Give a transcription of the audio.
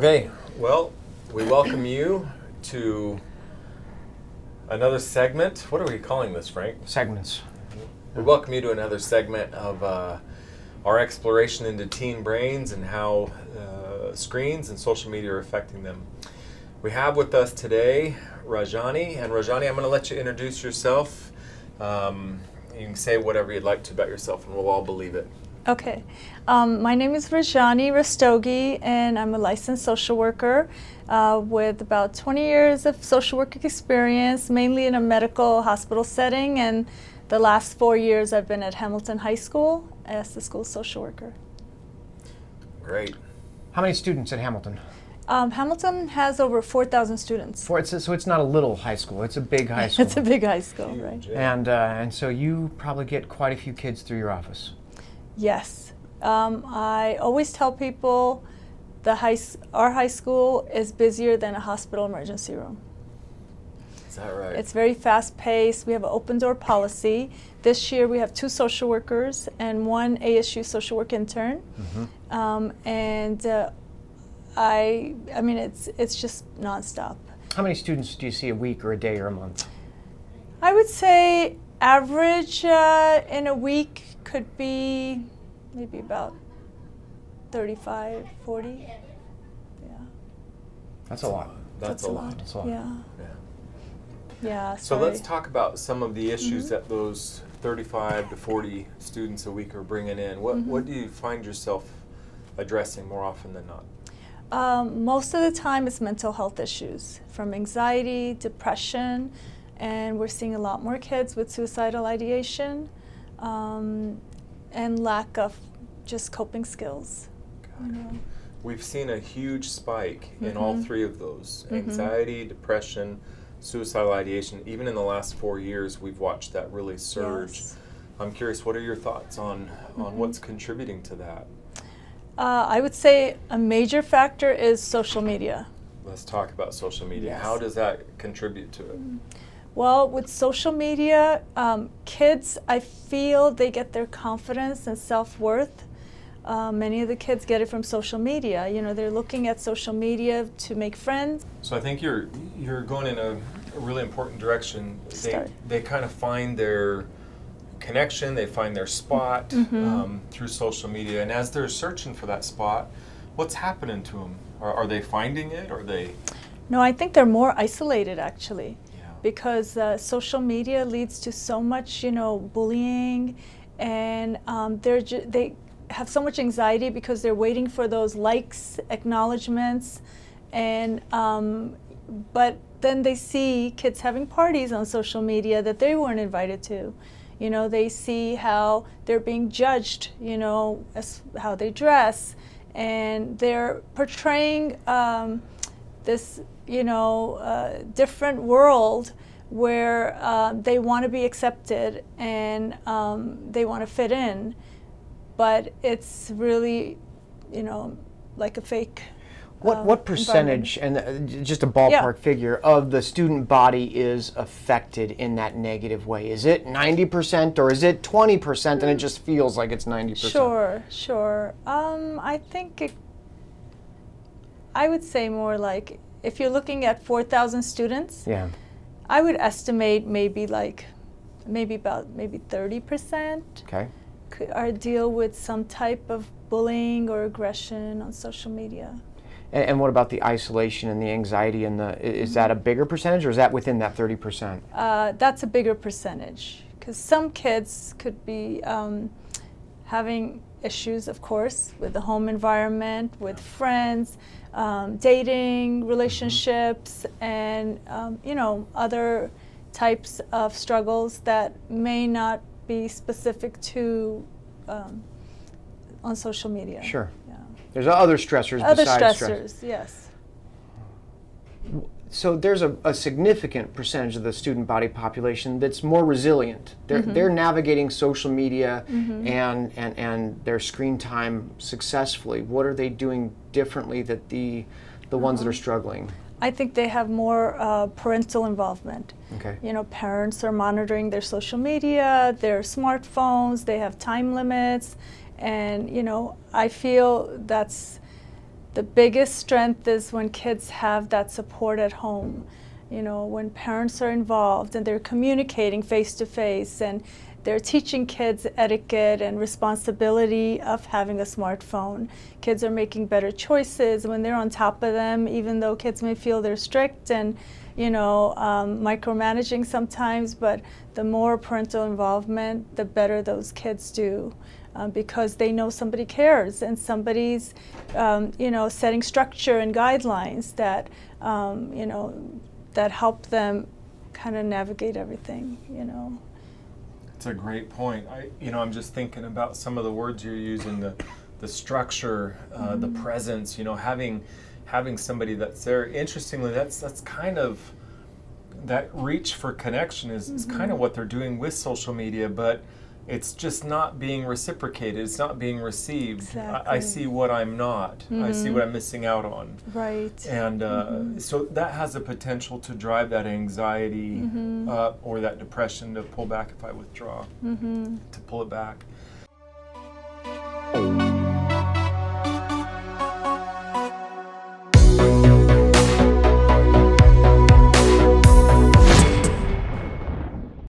Okay, well, we welcome you to another segment. What are we calling this, Frank? Segments. We welcome you to another segment of our exploration into teen brains and how screens and social media are affecting them. We have with us today Rajani, and Rajani, I'm going to let you introduce yourself. You can say whatever you'd like to about yourself, and we'll all believe it. Okay. My name is Rajani Rastogi, and I'm a licensed social worker with about 20 years of social work experience, mainly in a medical hospital setting, and the last 4 years I've been at Hamilton High School as the school social worker. Great. How many students at Hamilton? Hamilton has over 4,000 students. So it's not a little high school, it's a big high school. It's a big high school, Huge, right? yeah. And so you probably get quite a few kids through your office. Yes. I always tell people our high school is busier than a hospital emergency room. Is that right? It's very fast-paced. We have an open door policy. This year we have 2 social workers and 1 ASU social work intern. Mm-hmm. I mean, it's just nonstop. How many students do you see a week or a day or a month? I would say average in a week could be maybe about 35, 40. Yeah. That's a lot. That's a lot. That's a lot. Yeah. Yeah. Yeah. So Sorry. let's talk about some of the issues that those 35 to 40 students a week are bringing in. What do you find yourself addressing more often than not? Most of the time it's mental health issues, from anxiety, depression, and we're seeing a lot more kids with suicidal ideation and lack of just coping skills. You know. We've seen a huge spike in all 3 of those: anxiety, depression, suicidal ideation. Even in the last 4 years, we've watched that really surge. Yes. I'm curious, what are your thoughts on what's contributing to that? I would say a major factor is social media. Let's talk about social media. Yes. How does that contribute to it? Well, with social media, kids, I feel they get their confidence and self-worth. Many of the kids get it from social media. You know, they're looking at social media to make friends. So I think you're going in a really important direction. They kind of find their connection, they find their spot through social media, and as they're searching for that spot, what's happening to them? Are they finding it? Or are they? No, I think they're more isolated actually, Yeah. because social media leads to so much, bullying, and they have so much anxiety because they're waiting for those likes, acknowledgments, and but then they see kids having parties on social media that they weren't invited to. You know, they see how they're being judged, as how they dress, and they're portraying this, different world where they want to be accepted and they want to fit in, but it's really, like a fake. What percentage, and just a ballpark figure, of the student body is affected in that negative way? Is it 90% or is it 20% and it just feels like it's 90%? Sure. I think I would say more like, if you're looking at 4,000 students, I would estimate maybe 30% are deal with some type of bullying or aggression on social media. And what about the isolation and the anxiety and is that a bigger percentage, or is that within that 30%? That's a bigger percentage, because some kids could be having issues, of course, with the home environment, with friends, dating, relationships, and other types of struggles that may not be specific to on social media. Sure. There's other stressors besides stress. Yes. So there's a significant percentage of the student body population that's more resilient. They're navigating social media and their screen time successfully. What are they doing differently that the ones that are struggling? I think they have more parental involvement. Okay. Parents are monitoring their social media, their smartphones, they have time limits. And I feel that's the biggest strength is when kids have that support at home. You know, when parents are involved and they're communicating face to face and they're teaching kids etiquette and responsibility of having a smartphone. Kids are making better choices when they're on top of them, even though kids may feel they're strict and, you know, micromanaging sometimes, but the more parental involvement, the better those kids do. Because they know somebody cares and somebody's, you know, setting structure and guidelines that, you know, that help them kind of navigate everything, you know. It's a great point. I'm just thinking about some of the words you're using, the structure, the presence. You know, having somebody that's there. Interestingly, that's kind of that reach for connection is kind of what they're doing with social media, but it's just not being reciprocated. It's not being received. Exactly. I see what I'm not. I see what I'm missing out on. Right. And so that has the potential to drive that anxiety or that depression to pull back if I withdraw, to pull it back.